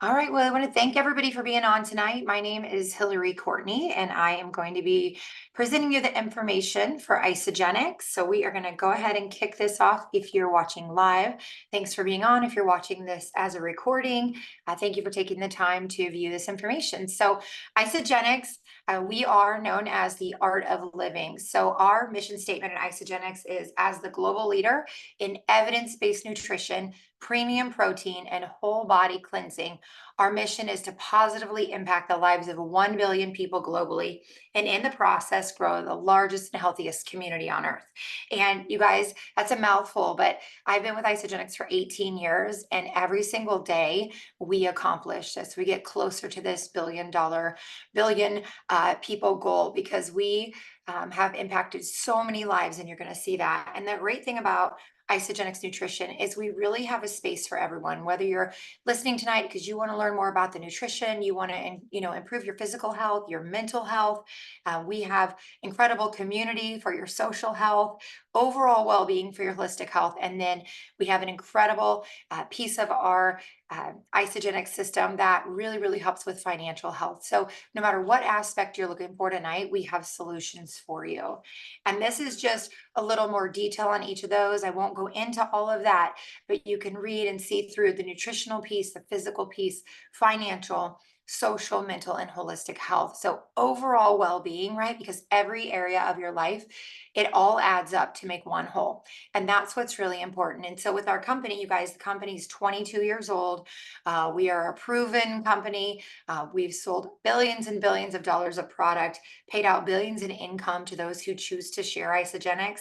All right, well, I want to thank everybody for being on tonight. My name is Hilary Courtney, and I am going to be presenting you the information for Isagenix. So we are going to go ahead and kick this off if you're watching live. Thanks for being on. If you're watching this as a recording, thank you for taking the time to view this information. So Isagenix, we are known as the art of living. So our mission statement at Isagenix is as the global leader in evidence-based nutrition, premium protein, and whole body cleansing. Our mission is to positively impact the lives of 1 billion people globally, and in the process, grow the largest and healthiest community on earth. And you guys, that's a mouthful, but I've been with Isagenix for 18 years, and every single day we accomplish this. We get closer to this billion people goal because we have impacted so many lives, and you're going to see that. And the great thing about Isagenix Nutrition is we really have a space for everyone, whether you're listening tonight because you want to learn more about the nutrition, you want to improve your physical health, your mental health. We have incredible community for your social health, overall well-being for your holistic health, and then we have an incredible piece of our Isagenix system that really helps with financial health. So no matter what aspect you're looking for tonight, we have solutions for you. And this is just a little more detail on each of those. I won't go into all of that, but you can read and see through the nutritional piece, the physical piece, financial, social, mental, and holistic health. So overall well-being, right? Because every area of your life, it all adds up to make one whole. And that's what's really important. And so with our company, you guys, the company's 22 years old. We are a proven company. We've sold billions and billions of dollars of product, paid out billions in income to those who choose to share Isagenix.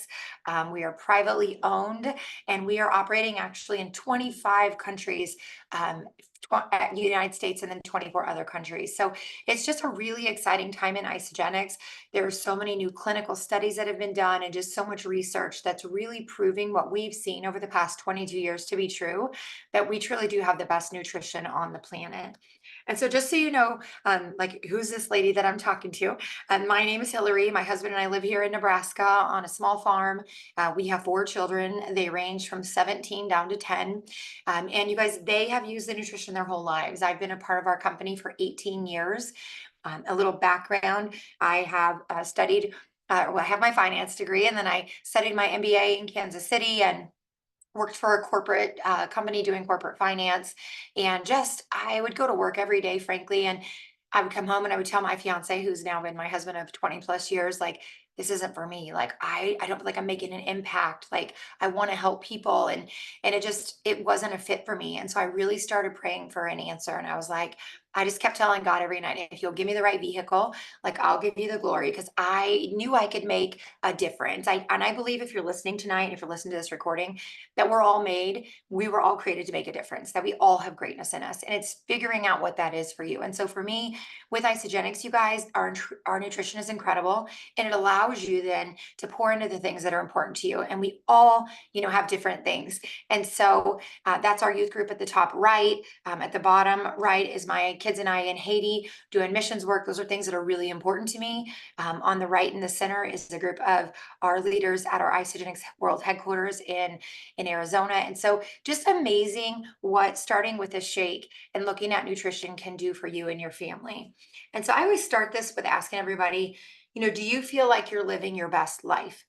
We are privately owned, and we are operating actually in 25 countries, the United States, and then 24 other countries. So it's just a really exciting time in Isagenix. There are so many new clinical studies that have been done and just so much research that's really proving what we've seen over the past 22 years to be true, that we truly do have the best nutrition on the planet. And so just so you know, like who's this lady that I'm talking to? My name is Hilary. My husband and I live here in Nebraska on a small farm. We have 4 children. They range from 17 down to 10. And you guys, they have used the nutrition their whole lives. I've been a part of our company for 18 years. A little background, I have studied, well, I have my finance degree, and then I studied my MBA in Kansas City and worked for a corporate company doing corporate finance. And just, I would go to work every day, frankly, and I would come home and I would tell my fiance, who's now been my husband of 20 plus years, like, this isn't for me. Like, I don't feel like I'm making an impact. Like, I want to help people. And it wasn't a fit for me. And so I really started praying for an answer. And I was like, I just kept telling God every night, if you'll give me the right vehicle, like, I'll give you the glory, because I knew I could make a difference. And I believe if you're listening tonight, if you're listening to this recording, that we were all created to make a difference, that we all have greatness in us. And it's figuring out what that is for you. And so for me, with Isagenix, you guys, our nutrition is incredible, and it allows you then to pour into the things that are important to you. And we all, have different things. And so that's our youth group at the top right. At the bottom right is my kids and I in Haiti doing missions work. Those are things that are really important to me. On the right in the center is a group of our leaders at our Isagenix World Headquarters in Arizona. And so just amazing what starting with a shake and looking at nutrition can do for you and your family. And so I always start this with asking everybody, do you feel like you're living your best life?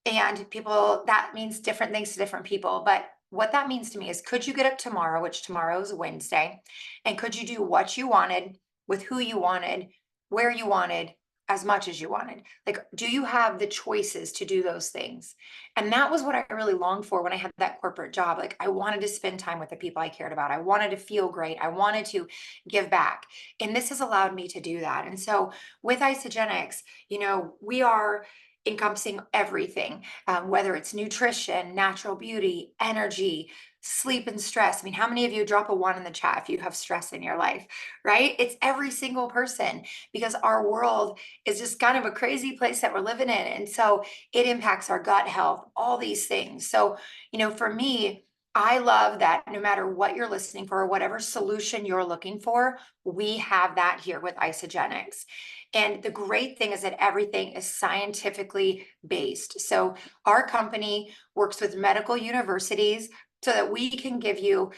And people, that means different things to different people. But what that means to me is, could you get up tomorrow, which tomorrow is Wednesday, and could you do what you wanted with who you wanted, where you wanted, as much as you wanted? Like, do you have the choices to do those things? And that was what I really longed for when I had that corporate job. Like, I wanted to spend time with the people I cared about. I wanted to feel great. I wanted to give back. And this has allowed me to do that. And so with Isagenix, we are encompassing everything, whether it's nutrition, natural beauty, energy, sleep, and stress. I mean, how many of you drop a 1 in the chat if you have stress in your life, right? It's every single person, because our world is just kind of a crazy place that we're living in. And so it impacts our gut health, all these things. So, for me, I love that no matter what you're listening for, whatever solution you're looking for, we have that here with Isagenix. And the great thing is that everything is scientifically based. So our company works with medical universities so that we can give you,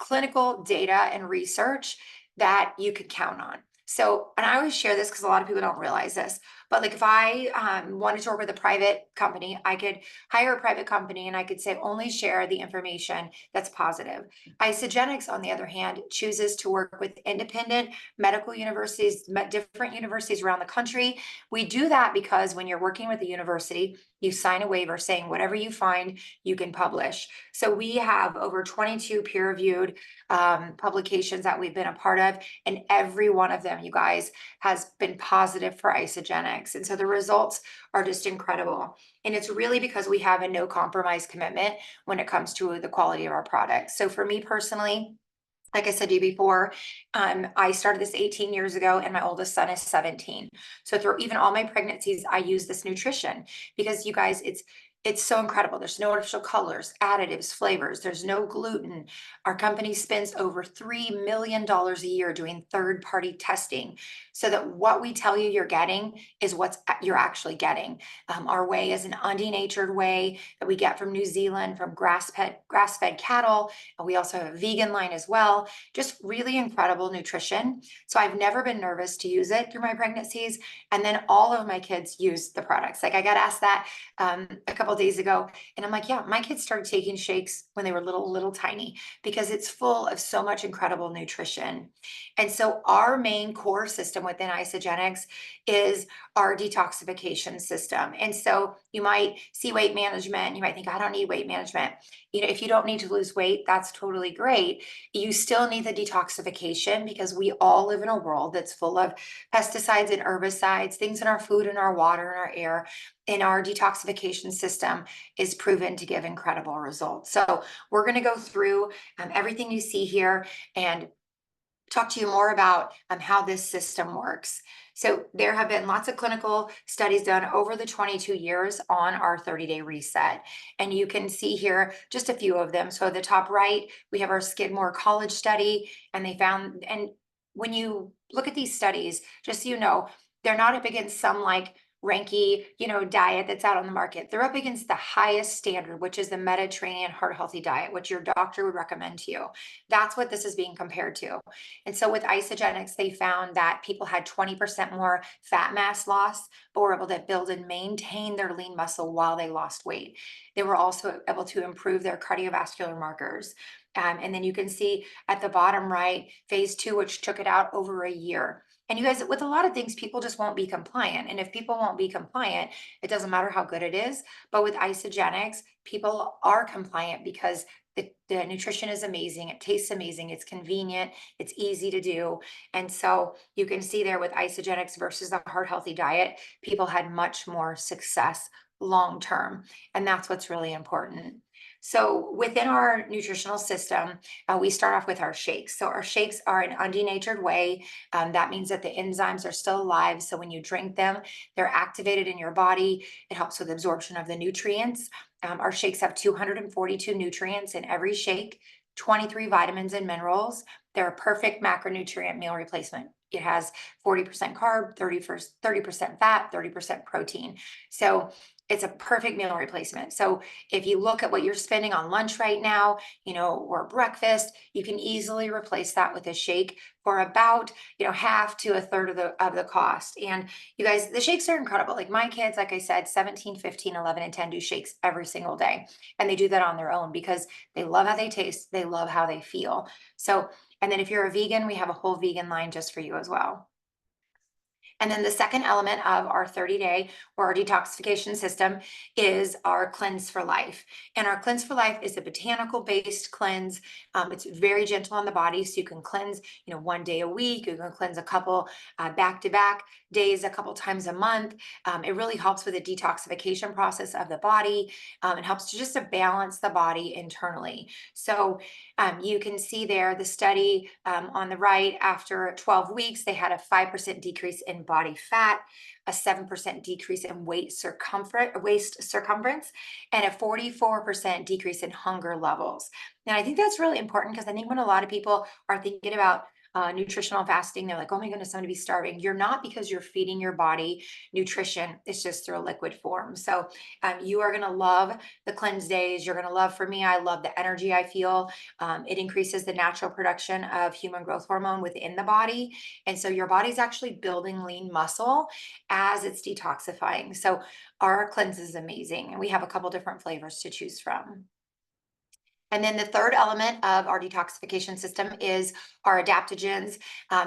clinical data and research that you could count on. So, and I always share this because a lot of people don't realize this, but like if I wanted to work with a private company, I could hire a private company and I could say only share the information that's positive. Isagenix, on the other hand, chooses to work with independent medical universities, different universities around the country. We do that because when you're working with a university, you sign a waiver saying whatever you find, you can publish. So we have over 22 peer-reviewed publications that we've been a part of, and every one of them, you guys, has been positive for Isagenix. And so the results are just incredible. And it's really because we have a no compromise commitment when it comes to the quality of our products. So for me personally, like I said to you before, I started this 18 years ago and my oldest son is 17. So through even all my pregnancies, I use this nutrition because you guys, it's so incredible. There's no artificial colors, additives, flavors. There's no gluten. Our company spends over $3 million a year doing third-party testing so that what we tell you you're getting is what you're actually getting. Our whey is an undenatured whey that we get from New Zealand, from grass-fed cattle. And we also have a vegan line as well. Just really incredible nutrition. So I've never been nervous to use it through my pregnancies. And then all of my kids use the products. Like I got asked that a couple days ago, and I'm like, yeah, my kids started taking shakes when they were little tiny because it's full of so much incredible nutrition. And so our main core system within Isagenix is our detoxification system. And so you might see weight management, you might think, I don't need weight management. You know, if you don't need to lose weight, that's totally great. You still need the detoxification because we all live in a world that's full of pesticides and herbicides, things in our food and our water and our air. And our detoxification system is proven to give incredible results. So we're going to go through everything you see here and talk to you more about how this system works. So there have been lots of clinical studies done over the 22 years on our 30-day reset. And you can see here just a few of them. So the top right, we have our Skidmore College study, and they found, and when you look at these studies, just so you know, they're not up against some like ranky, diet that's out on the market. They're up against the highest standard, which is the Mediterranean heart healthy diet, which your doctor would recommend to you. That's what this is being compared to. And so with Isagenix, they found that people had 20% more fat mass loss, but were able to build and maintain their lean muscle while they lost weight. They were also able to improve their cardiovascular markers. And then you can see at the bottom right, phase 2, which took it out over a year. And you guys, with a lot of things, people just won't be compliant. And if people won't be compliant, it doesn't matter how good it is. But with Isagenix, people are compliant because the nutrition is amazing. It tastes amazing. It's convenient. It's easy to do. And so you can see there with Isagenix versus the heart healthy diet, people had much more success long term. And that's what's really important. So within our nutritional system, we start off with our shakes. So our shakes are an undenatured whey. That means that the enzymes are still alive. So when you drink them, they're activated in your body. It helps with absorption of the nutrients. Our shakes have 242 nutrients in every shake, 23 vitamins and minerals. They're a perfect macronutrient meal replacement. It has 40% carb, 30% fat, 30% protein. So it's a perfect meal replacement. So if you look at what you're spending on lunch right now, or breakfast, you can easily replace that with a shake for about, half to a third of the cost. And you guys, the shakes are incredible. Like my kids, like I said, 17, 15, 11, and 10 do shakes every single day. And they do that on their own because they love how they taste. They love how they feel. So, and then if you're a vegan, we have a whole vegan line just for you as well. And then the second element of our 30-day or our detoxification system is our Cleanse for Life. And our Cleanse for Life is a botanical-based cleanse. It's very gentle on the body, so you can cleanse, one day a week. You can cleanse a couple back-to-back days, a couple times a month. It really helps with the detoxification process of the body. It helps to balance the body internally. So you can see there the study on the right, after 12 weeks, they had a 5% decrease in body fat, a 7% decrease in waist circumference, and a 44% decrease in hunger levels. Now, I think that's really important because I think when a lot of people are thinking about, nutritional fasting. They're like, oh my goodness, I'm gonna be starving. You're not, because you're feeding your body nutrition. It's just through a liquid form. So you are gonna love the cleanse days. You're gonna love, for me, I love the energy I feel. It increases the natural production of human growth hormone within the body. And so your body's actually building lean muscle as it's detoxifying. So our cleanse is amazing. And we have a couple different flavors to choose from. And then the third element of our detoxification system is our adaptogens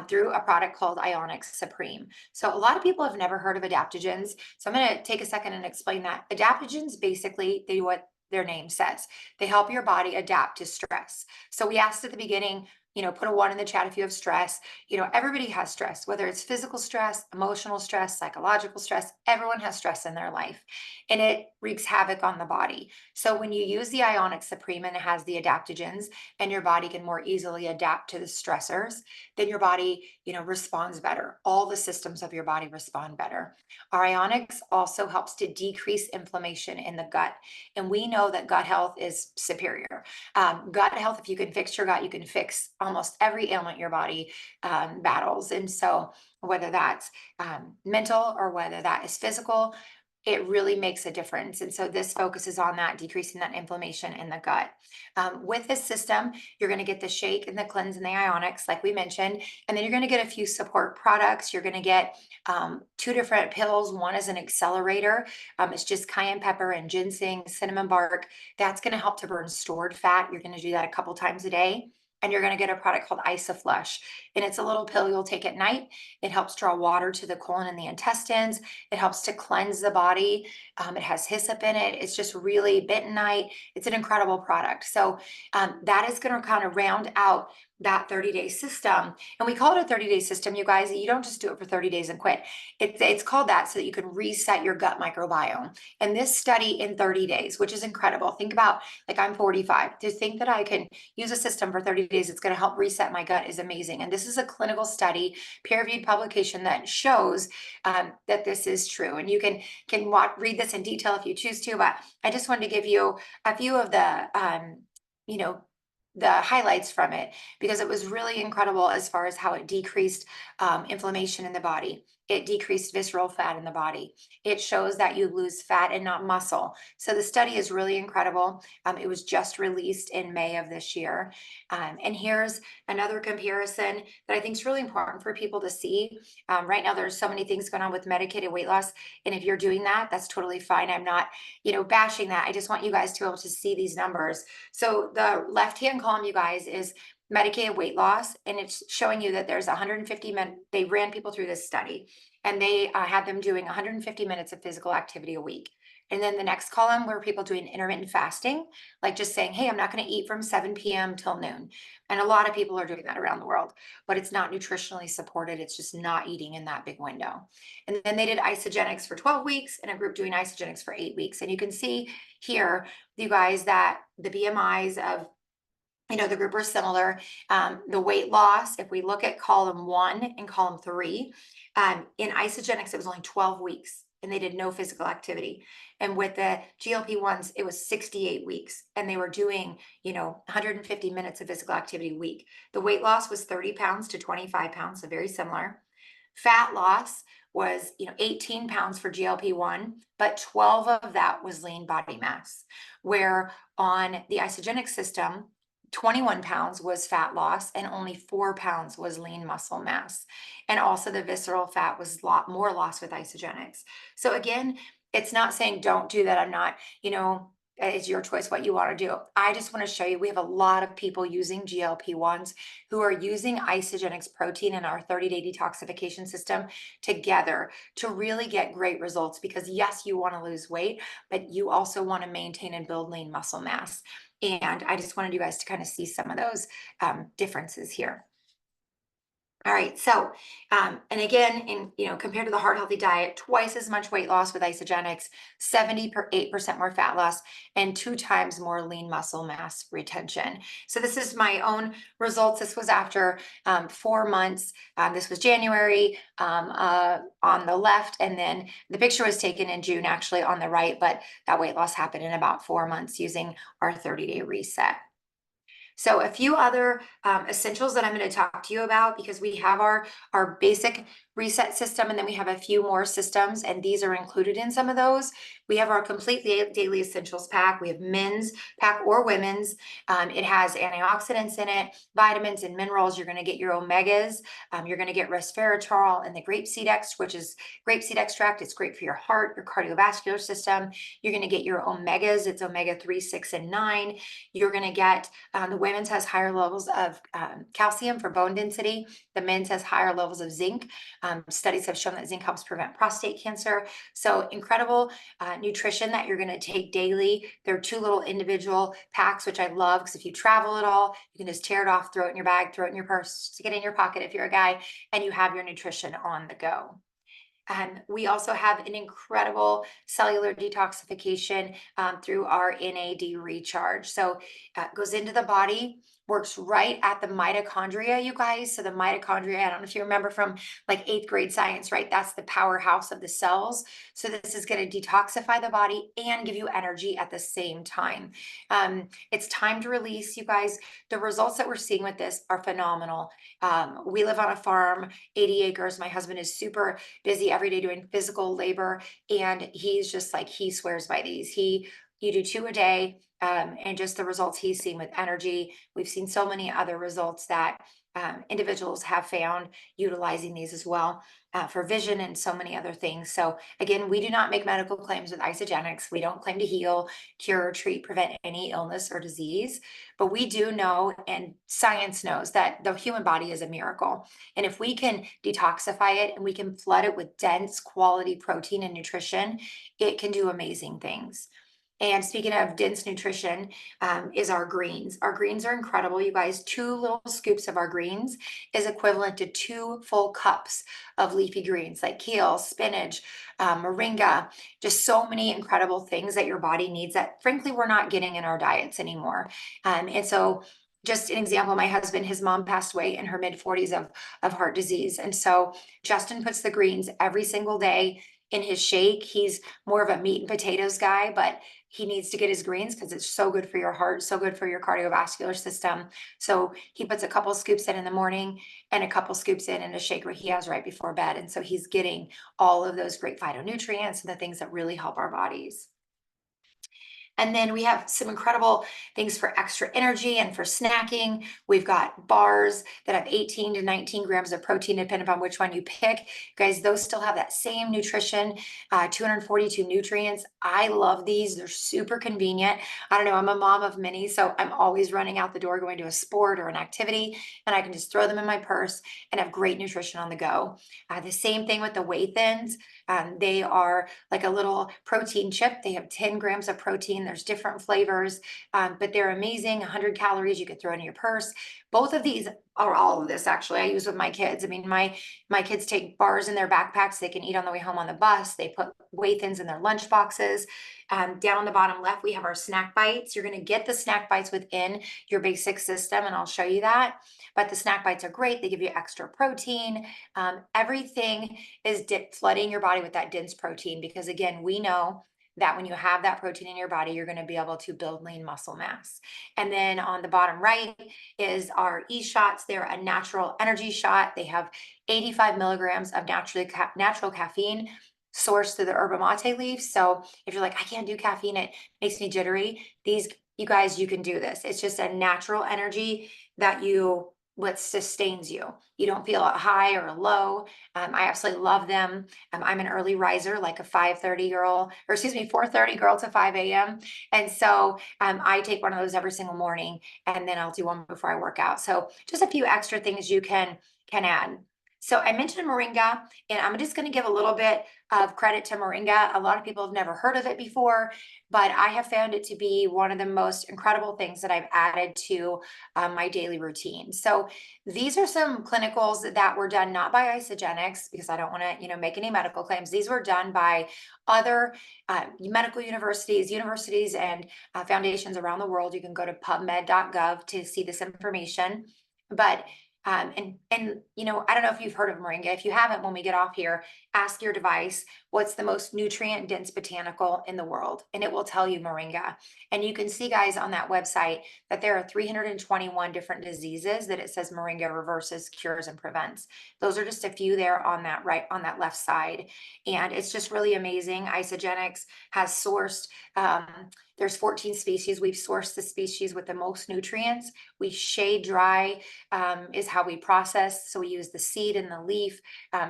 through a product called Isagenix Supreme. So a lot of people have never heard of adaptogens. So I'm going to take a second and explain that. Adaptogens, basically, they do what their name says. They help your body adapt to stress. So we asked at the beginning, put a 1 in the chat if you have stress. Everybody has stress, whether it's physical stress, emotional stress, psychological stress. Everyone has stress in their life, and it wreaks havoc on the body. So when you use the Isagenix Supreme and it has the adaptogens, and your body can more easily adapt to the stressors, then your body, responds better. All the systems of your body respond better. Our Isagenix also helps to decrease inflammation in the gut. And we know that gut health is superior. Gut health, if you can fix your gut, you can fix almost every ailment your body battles. And so whether that's mental or whether that is physical, it really makes a difference. And so this focuses on that, decreasing that inflammation in the gut. With this system, you're going to get the shake and the cleanse and the Isagenix, like we mentioned, and then you're going to get a few support products. You're going to get 2 different pills. One is an accelerator. It's just cayenne pepper and ginseng, cinnamon bark. That's going to help to burn stored fat. You're going to do that a couple times a day. And you're going to get a product called IsaFlush. And it's a little pill you'll take at night. It helps draw water to the colon and the intestines. It helps to cleanse the body. It has hyssop in it. It's just really bentonite. It's an incredible product. So that is going to kind of round out that 30-day system. And we call it a 30-day system, you guys. You don't just do it for 30 days and quit. It's called that so that you can reset your gut microbiome. And this study in 30 days, which is incredible. Think about, like, I'm 45. To think that I can use a system for 30 days, it's going to help reset my gut, is amazing. And this is a clinical study, peer-reviewed publication that shows that this is true. And you can read this in detail if you choose to, but I just wanted to give you a few of the highlights from it, because it was really incredible as far as how it decreased inflammation in the body. It decreased visceral fat in the body. It shows that you lose fat and not muscle. So the study is really incredible. It was just released in May of this year. And here's another comparison that I think is really important for people to see. Right now, there's so many things going on with medicated weight loss. And if you're doing that, that's totally fine. I'm not, bashing that. I just want you guys to be able to see these numbers. So the left-hand column, you guys, is medicated weight loss, and it's showing you that there's 150 men. They ran people through this study, and they had them doing 150 minutes of physical activity a week. And then the next column were people doing intermittent fasting, like just saying, hey, I'm not going to eat from 7 p.m. till noon. And a lot of people are doing that around the world, but it's not nutritionally supported. It's just not eating in that big window. And then they did Isagenix for 12 weeks and a group doing Isagenix for 8 weeks. And you can see here, you guys, that the BMIs of the group are similar. The weight loss, if we look at column 1 and column 3, in Isagenix, it was only 12 weeks and they did no physical activity. And with the GLP-1s, it was 68 weeks and they were doing, 150 minutes of physical activity a week. The weight loss was 30 pounds to 25 pounds, so very similar. Fat loss was 18 pounds for GLP-1, but 12 of that was lean body mass, where on the Isagenix system, 21 pounds was fat loss and only 4 pounds was lean muscle mass. And also the visceral fat was a lot more lost with Isagenix. So again, it's not saying don't do that. I'm not, it's your choice what you want to do. I just want to show you, we have a lot of people using GLP-1s who are using Isagenix protein in our 30-day detoxification system together to really get great results, because yes, you want to lose weight, but you also want to maintain and build lean muscle mass. And I just wanted you guys to kind of see some of those differences here. All right, so, and again, compared to the heart healthy diet, twice as much weight loss with Isagenix, 78% more fat loss, and 2 times more lean muscle mass retention. So this is my own results. This was after 4 months. This was January on the left, and then the picture was taken in June, actually, on the right, but that weight loss happened in about 4 months using our 30-day reset. So a few other essentials that I'm going to talk to you about, because we have our basic reset system, and then we have a few more systems, and these are included in some of those. We have our complete daily essentials pack. We have men's pack or women's. It has antioxidants in it, vitamins and minerals. You're going to get your omegas. You're going to get resveratrol and the grapeseed extract, which is grapeseed extract. It's great for your heart, your cardiovascular system. You're going to get your omegas. It's omega-3, 6, and 9. You're going to get the women's has higher levels of calcium for bone density. The men's has higher levels of zinc. Studies have shown that zinc helps prevent prostate cancer. So incredible nutrition that you're going to take daily. There are 2 little individual packs, which I love, because if you travel at all, you can just tear it off, throw it in your bag, throw it in your purse, stick it in your pocket if you're a guy, and you have your nutrition on the go. We also have an incredible cellular detoxification through our NAD recharge. So it goes into the body, works right at the mitochondria, you guys. So the mitochondria, I don't know if you remember from like 8th grade science, right? That's the powerhouse of the cells. So this is going to detoxify the body and give you energy at the same time. It's time to release, you guys. The results that we're seeing with this are phenomenal. We live on a farm, 80 acres. My husband is super busy every day doing physical labor, and he's just like, he swears by these. You do 2 a day, and just the results he's seen with energy. We've seen so many other results that individuals have found utilizing these as well for vision and so many other things. So again, we do not make medical claims with Isagenix. We don't claim to heal, cure, treat, prevent any illness or disease, but we do know, and science knows, that the human body is a miracle. And if we can detoxify it and we can flood it with dense quality protein and nutrition, it can do amazing things. And speaking of dense nutrition, is our greens. Our greens are incredible, you guys. 2 little scoops of our greens is equivalent to 2 full cups of leafy greens, like kale, spinach, moringa, just so many incredible things that your body needs that frankly we're not getting in our diets anymore. And so just an example, my husband, his mom passed away in her mid-40s of heart disease. And so Justin puts the greens every single day in his shake. He's more of a meat and potatoes guy, but he needs to get his greens because it's so good for your heart, so good for your cardiovascular system. So he puts a couple scoops in the morning and a couple scoops in a shake where he has right before bed. And so he's getting all of those great phytonutrients and the things that really help our bodies. And then we have some incredible things for extra energy and for snacking. We've got bars that have 18 to 19 grams of protein, depending upon which one you pick. Guys, those still have that same nutrition, 242 nutrients. I love these. They're super convenient. I don't know, I'm a mom of many, so I'm always running out the door going to a sport or an activity, and I can just throw them in my purse and have great nutrition on the go. The same thing with the Whey Thins. They are like a little protein chip. They have 10 grams of protein. There's different flavors, but they're amazing. 100 calories you could throw in your purse. Both of these, or all of this actually, I use with my kids. I mean, my kids take bars in their backpacks they can eat on the way home on the bus. They put Whey Thins in their lunch boxes. Down on the bottom left, we have our snack bites. You're going to get the snack bites within your basic system, and I'll show you that. But the snack bites are great. They give you extra protein. Everything is flooding your body with that dense protein, because again, we know that when you have that protein in your body, you're going to be able to build lean muscle mass. And then on the bottom right is our e-shots. They're a natural energy shot. They have 85 milligrams of natural caffeine sourced through the yerba mate leaf. So if you're like, I can't do caffeine, it makes me jittery, these, you guys, you can do this. It's just a natural energy that what sustains you. You don't feel a high or a low. I absolutely love them. I'm an early riser, like a 5:30 girl, or excuse me, 4:30 girl to 5 a.m. And so I take one of those every single morning, and then I'll do one before I work out. So just a few extra things you can add. So I mentioned moringa, and I'm just going to give a little bit of credit to moringa. A lot of people have never heard of it before, but I have found it to be one of the most incredible things that I've added to my daily routine. So these are some clinicals that were done not by Isagenix, because I don't want to, make any medical claims. These were done by other medical universities and foundations around the world. You can go to pubmed.gov to see this information. But And you know, I don't know if you've heard of moringa. If you haven't, when we get off here, ask your device what's the most nutrient dense botanical in the world, and it will tell you moringa. And you can see, guys, on that website that there are 321 different diseases that it says moringa reverses, cures, and prevents. Those are just a few there on that left side, and it's just really amazing. Isagenix has sourced. There's 14 species. We've sourced the species with the most nutrients. We shade dry is how we process. So we use the seed and the leaf,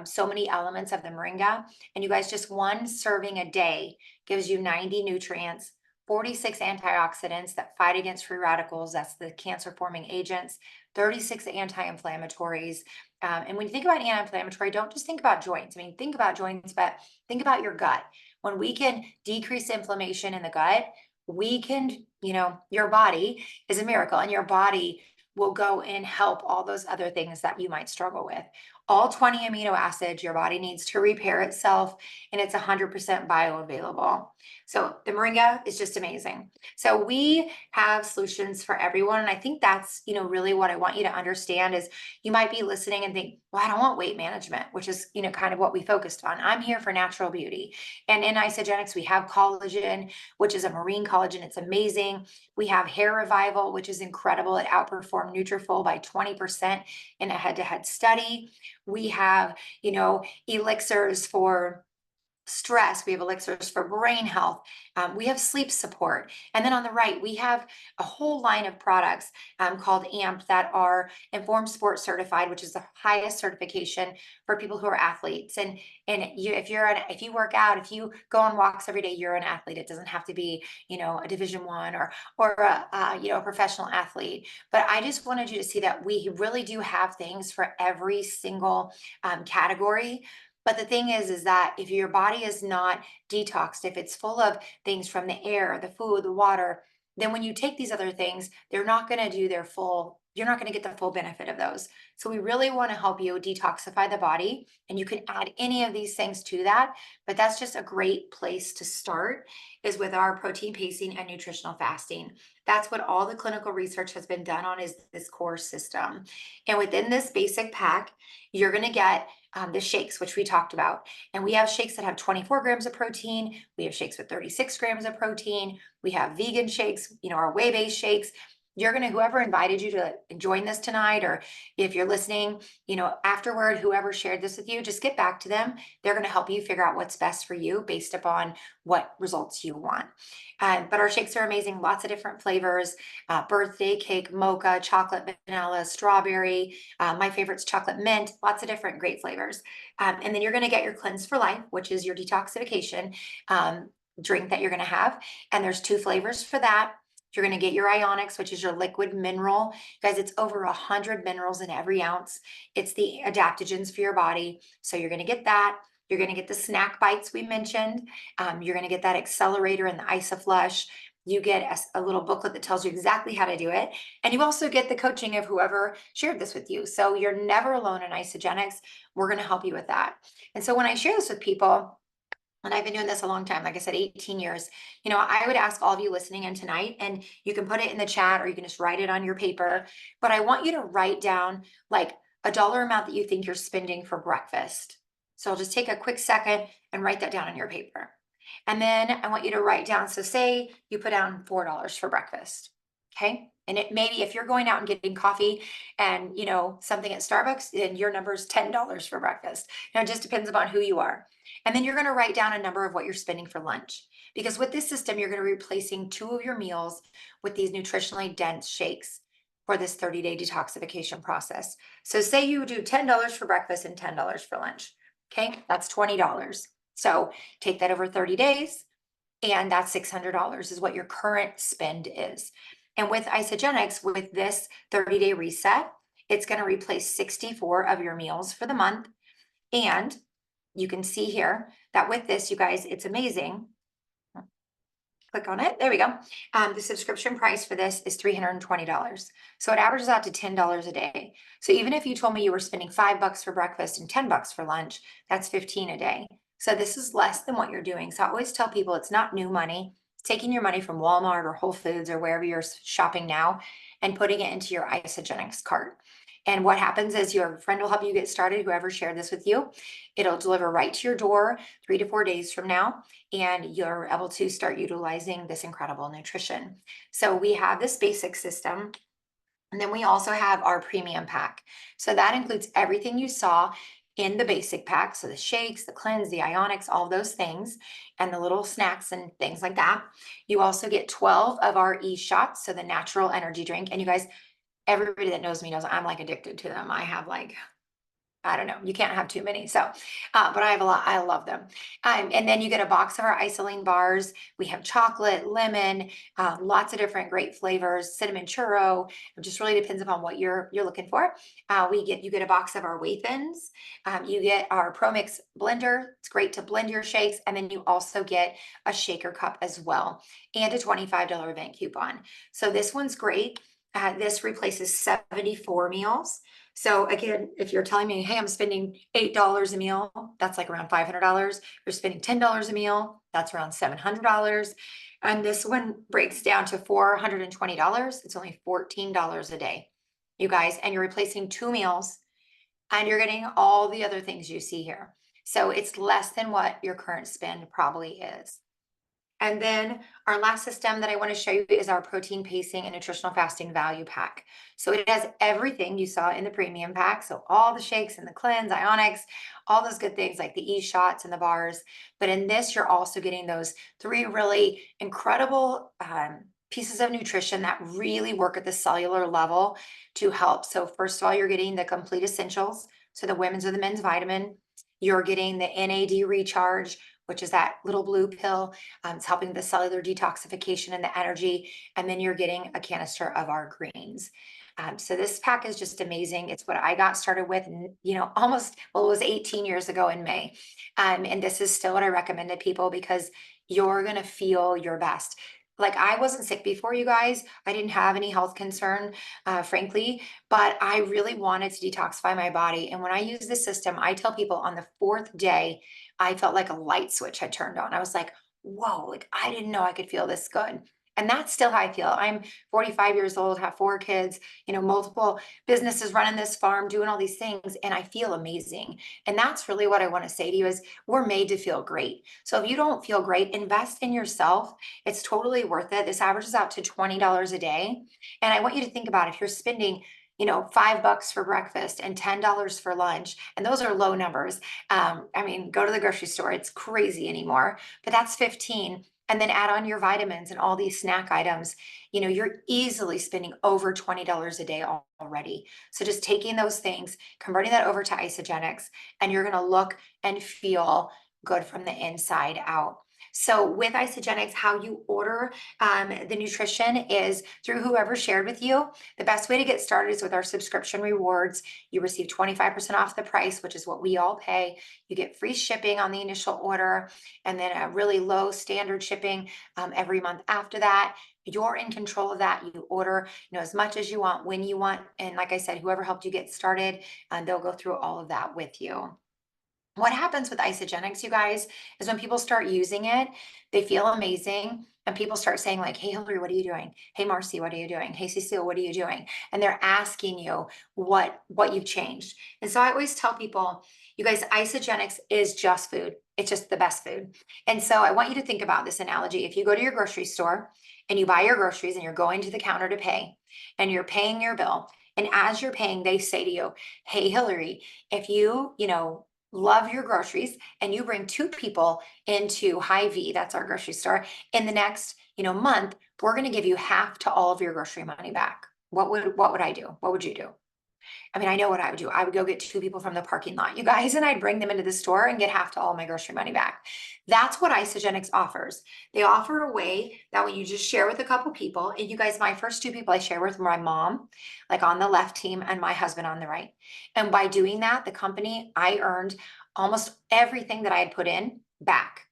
so many elements of the moringa. And you guys, just one serving a day gives you 90 nutrients, 46 antioxidants that fight against free radicals. That's the cancer forming agents, 36 anti-inflammatories. And when you think about anti-inflammatory, don't just think about joints. I mean, think about joints, but think about your gut. When we can decrease inflammation in the gut, we can, you know, your body is a miracle, and your body will go and help all those other things that you might struggle with. All 20 amino acids your body needs to repair itself, and it's 100% bioavailable. So the moringa is just amazing. So we have solutions for everyone. And I think that's, you know, really what I want you to understand is you might be listening and think, well, I don't want weight management, which is, you know, kind of what we focused on. I'm here for natural beauty. And in Isagenix, we have collagen, which is a marine collagen. It's amazing. We have hair revival, which is incredible. It outperformed Nutrafol by 20% in a head-to-head study. We have, you know, elixirs for stress. We have elixirs for brain health. We have sleep support. And then on the right, we have a whole line of products called AMP that are Informed Sport Certified, which is the highest certification for people who are athletes. And you, if you work out, if you go on walks every day, you're an athlete. It doesn't have to be, you know, a Division I or a, you know, a professional athlete. But I just wanted you to see that we really do have things for every single category. But the thing is that if your body is not detoxed, if it's full of things from the air, the food, the water, then when you take these other things, they're not going to do their full, you're not going to get the full benefit of those. So we really want to help you detoxify the body, and you can add any of these things to that. But that's just a great place to start, is with our protein pacing and nutritional fasting. That's what all the clinical research has been done on, is this core system. And within this basic pack, you're going to get the shakes, which we talked about. And we have shakes that have 24 grams of protein. We have shakes with 36 grams of protein. We have vegan shakes, you know, our whey-based shakes. You're going to, whoever invited you to join this tonight, or if you're listening, you know, afterward, whoever shared this with you, just get back to them. They're going to help you figure out what's best for you based upon what results you want. But our shakes are amazing. Lots of different flavors, birthday cake, mocha, chocolate, vanilla, strawberry. My favorite's chocolate mint, lots of different great flavors. And then you're going to get your Cleanse for Life, which is your detoxification drink that you're going to have. And there's 2 flavors for that. You're going to get your Ionics, which is your liquid mineral. Guys, it's over 100 minerals in every ounce. It's the adaptogens for your body. So you're going to get that. You're going to get the snack bites we mentioned. You're going to get that accelerator and the IsoFlush. You get a little booklet that tells you exactly how to do it. And you also get the coaching of whoever shared this with you. So you're never alone in Isagenix. We're going to help you with that. And so when I share this with people, and I've been doing this a long time, like I said, 18 years, you know, I would ask all of you listening in tonight, and you can put it in the chat or you can just write it on your paper, but I want you to write down like a dollar amount that you think you're spending for breakfast. So I'll just take a quick second and write that down on your paper. And then I want you to write down, so say you put down $4 for breakfast, okay? And it maybe if you're going out and getting coffee and, you know, something at Starbucks, then your number is $10 for breakfast. Now, it just depends upon who you are. And then you're going to write down a number of what you're spending for lunch. Because with this system, you're going to be replacing 2 of your meals with these nutritionally dense shakes for this 30-day detoxification process. So say you do $10 for breakfast and $10 for lunch. Okay, that's $20. So take that over 30 days, and that's $600 is what your current spend is. And with Isagenix, with this 30-day reset, it's going to replace 64 of your meals for the month. And you can see here that with this, you guys, it's amazing. Click on it. There we go. The subscription price for this is $320. So it averages out to $10 a day. So even if you told me you were spending $5 for breakfast and $10 for lunch, that's $15 a day. So this is less than what you're doing. So I always tell people it's not new money. It's taking your money from Walmart or Whole Foods or wherever you're shopping now and putting it into your Isagenix cart. And what happens is your friend will help you get started, whoever shared this with you. It'll deliver right to your door 3 to 4 days from now, and you're able to start utilizing this incredible nutrition. So we have this basic system, and then we also have our premium pack. So that includes everything you saw in the basic pack. So the shakes, the cleanse, the ionics, all those things, and the little snacks and things like that. You also get 12 of our shots, so the natural energy drink. And you guys, everybody that knows me knows I'm like addicted to them. I have like, I don't know, you can't have too many. So, but I have a lot, I love them. And then you get a box of our isoline bars. We have chocolate, lemon, lots of different great flavors, cinnamon churro. It just really depends upon what you're looking for. You get a box of our whey thins. You get our Pro Mix blender. It's great to blend your shakes. And then you also get a shaker cup as well, and a $25 event coupon. So this one's great. This replaces 74 meals. So again, if you're telling me, hey, I'm spending $8 a meal, that's like around $500. You're spending $10 a meal, that's around $700. And this one breaks down to $420. It's only $14 a day, you guys, and you're replacing 2 meals, and you're getting all the other things you see here. So it's less than what your current spend probably is. And then our last system that I want to show you is our protein pacing and nutritional fasting value pack. So it has everything you saw in the premium pack. So all the shakes and the cleanse, ionics, all those good things like the shots and the bars. But in this, you're also getting those 3 really incredible pieces of nutrition that really work at the cellular level to help. So first of all, you're getting the complete essentials. So the women's or the men's vitamin. You're getting the NAD recharge, which is that little blue pill. It's helping the cellular detoxification and the energy. And then you're getting a canister of our greens. So this pack is just amazing. It's what I got started with, almost, well, it was 18 years ago in May. And this is still what I recommend to people because you're going to feel your best. Like I wasn't sick before, you guys. I didn't have any health concern, frankly, but I really wanted to detoxify my body. And when I use this system, I tell people on the 4th day, I felt like a light switch had turned on. I was like, whoa, like I didn't know I could feel this good. And that's still how I feel. I'm 45 years old, have 4 kids, multiple businesses, running this farm, doing all these things, and I feel amazing. And that's really what I want to say to you is we're made to feel great. So if you don't feel great, invest in yourself. It's totally worth it. This averages out to $20 a day. And I want you to think about if you're spending $5 for breakfast and $10 for lunch, and those are low numbers. Go to the grocery store. It's crazy anymore, but that's 15. And then add on your vitamins and all these snack items. You're easily spending over $20 a day already. So just taking those things, converting that over to Isagenix, and you're going to look and feel good from the inside out. So with Isagenix, how you order the nutrition is through whoever shared with you. The best way to get started is with our subscription rewards. You receive 25% off the price, which is what we all pay. You get free shipping on the initial order, and then a really low standard shipping every month after that. You're in control of that. You order, as much as you want, when you want. And like I said, whoever helped you get started, they'll go through all of that with you. What happens with Isagenix, you guys, is when people start using it, they feel amazing. And people start saying like, hey, Hilary, what are you doing? Hey, Marcy, what are you doing? Hey, Cecile, what are you doing? And they're asking you what you've changed. And so I always tell people, you guys, Isagenix is just food. It's just the best food. And so I want you to think about this analogy. If you go to your grocery store and you buy your groceries and you're going to the counter to pay and you're paying your bill, and as you're paying, they say to you, hey, Hilary, if you love your groceries and you bring 2 people into Hy-Vee, that's our grocery store, in the next month, we're going to give you half to all of your grocery money back. What would I do? What would you do? I know what I would do. I would go get 2 people from the parking lot, you guys, and I'd bring them into the store and get half to all my grocery money back. That's what Isagenix offers. They offer a way that when you just share with a couple people, and you guys, my first 2 people I share with were my mom, like on the left team, and my husband on the right. And by doing that, the company, I earned almost everything that I had put in back.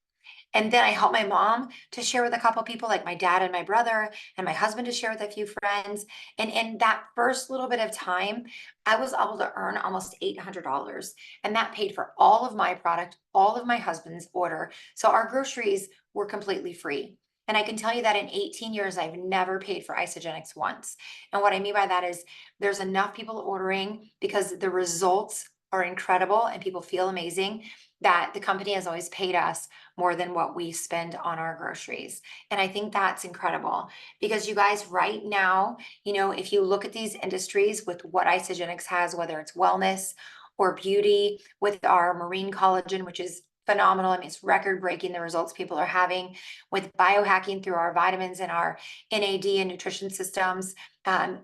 And then I helped my mom to share with a couple people, like my dad and my brother, and my husband to share with a few friends. And in that first little bit of time, I was able to earn almost $800. And that paid for all of my product, all of my husband's order. So our groceries were completely free. And I can tell you that in 18 years, I've never paid for Isagenix once. And what I mean by that is there's enough people ordering because the results are incredible and people feel amazing, that the company has always paid us more than what we spend on our groceries. And I think that's incredible because you guys, right now, if you look at these industries with what Isagenix has, whether it's wellness or beauty, with our marine collagen, which is phenomenal. I mean, it's record breaking the results people are having with biohacking through our vitamins and our NAD and nutrition systems.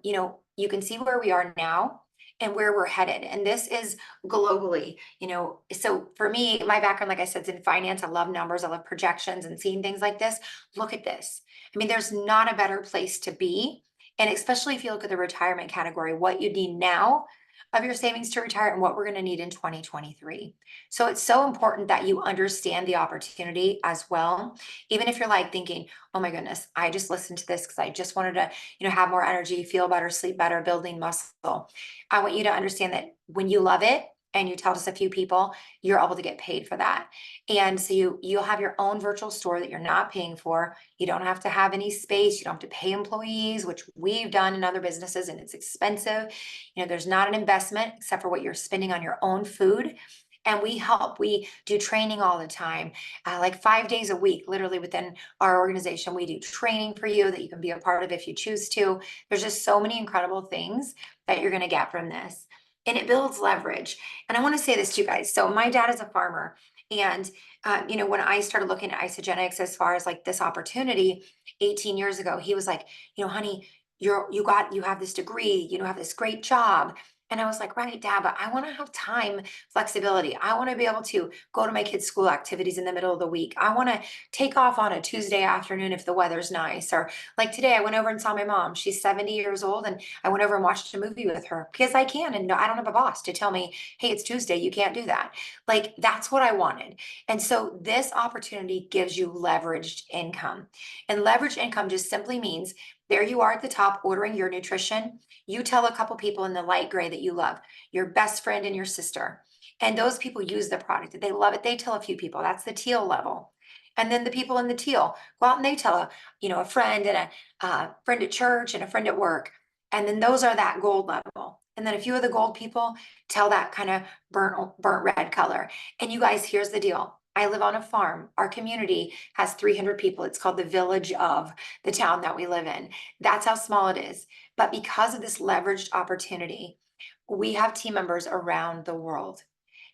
You can see where we are now and where we're headed. And this is globally, so for me, my background, like I said, is in finance. I love numbers. I love projections and seeing things like this. Look at this. I mean, there's not a better place to be. And especially if you look at the retirement category, what you need now of your savings to retire and what we're going to need in 2023. So it's so important that you understand the opportunity as well. Even if you're like thinking, oh my goodness, I just listened to this because I just wanted to, have more energy, feel better, sleep better, building muscle. I want you to understand that when you love it and you tell just a few people, you're able to get paid for that. And so you'll have your own virtual store that you're not paying for. You don't have to have any space. You don't have to pay employees, which we've done in other businesses, and it's expensive. There's not an investment except for what you're spending on your own food. And we do training all the time, like 5 days a week, literally within our organization. We do training for you that you can be a part of if you choose to. There's just so many incredible things that you're going to get from this. And it builds leverage. And I want to say this to you guys. So my dad is a farmer. And, when I started looking at Isagenix as far as like this opportunity 18 years ago, he was like, honey, you have this degree, have this great job. And I was like, right, Dad, but I want to have time flexibility. I want to be able to go to my kids' school activities in the middle of the week. I want to take off on a Tuesday afternoon if the weather's nice. Or like today, I went over and saw my mom. She's 70 years old, and I went over and watched a movie with her because I can. And I don't have a boss to tell me, hey, it's Tuesday, you can't do that. Like, that's what I wanted. And so this opportunity gives you leveraged income. And leveraged income just simply means there you are at the top ordering your nutrition. You tell a couple people in the light gray that you love, your best friend and your sister. And those people use the product. They love it. They tell a few people. That's the teal level. And then the people in the teal go out and they tell a friend and a friend at church and a friend at work. And then those are that gold level. And then a few of the gold people tell that kind of burnt red color. And you guys, here's the deal. I live on a farm. Our community has 300 people. It's called the village of the town that we live in. That's how small it is. But because of this leveraged opportunity, we have team members around the world.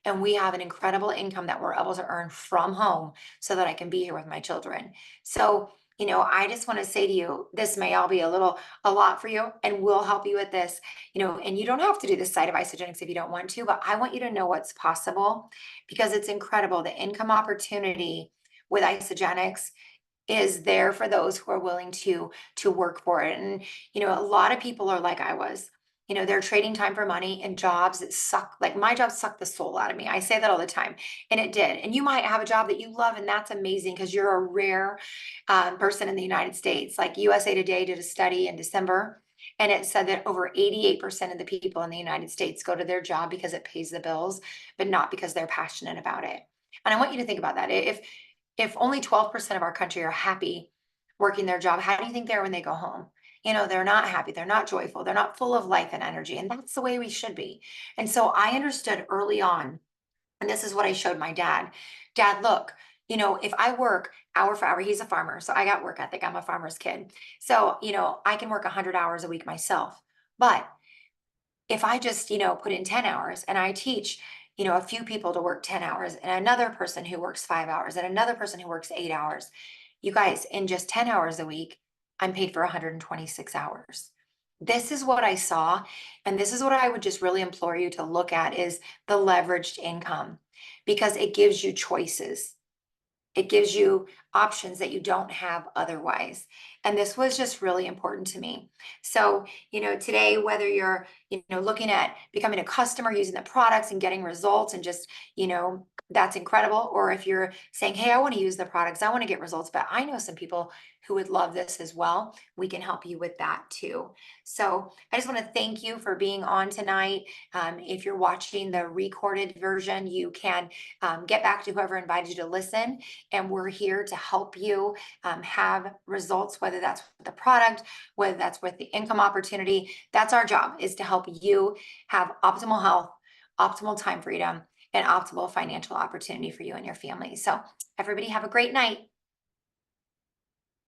And we have an incredible income that we're able to earn from home so that I can be here with my children. So, I just want to say to you, this may all be a lot for you, and we'll help you with this, and you don't have to do this side of Isagenix if you don't want to, but I want you to know what's possible because it's incredible. The income opportunity with Isagenix is there for those who are willing to work for it. And, a lot of people are like I was. They're trading time for money and jobs that suck. Like my job sucked the soul out of me. I say that all the time, and it did. And you might have a job that you love, and that's amazing because you're a rare person in the United States. Like USA Today did a study in December, and it said that over 88% of the people in the United States go to their job because it pays the bills, but not because they're passionate about it. And I want you to think about that. If only 12% of our country are happy working their job, how do you think they're when they go home? They're not happy, they're not joyful, they're not full of life and energy. And that's the way we should be. And so I understood early on, and this is what I showed my dad. Dad, look, if I work hour for hour, he's a farmer. So I got work ethic. I'm a farmer's kid. So, I can work 100 hours a week myself. But if I just, put in 10 hours and I teach, a few people to work 10 hours and another person who works 5 hours and another person who works 8 hours, you guys, in just 10 hours a week, I'm paid for 126 hours. This is what I saw. And this is what I would just really implore you to look at is the leveraged income, because it gives you choices. It gives you options that you don't have otherwise. And this was just really important to me. So, today, whether you're, looking at becoming a customer, using the products and getting results and just, that's incredible. Or if you're saying, hey, I want to use the products, I want to get results, but I know some people who would love this as well, we can help you with that too. So I just want to thank you for being on tonight. If you're watching the recorded version, you can get back to whoever invited you to listen, and we're here to help you have results, whether that's with the product, whether that's with the income opportunity. That's our job, is to help you have optimal health, optimal time freedom, and optimal financial opportunity for you and your family. So everybody have a great night.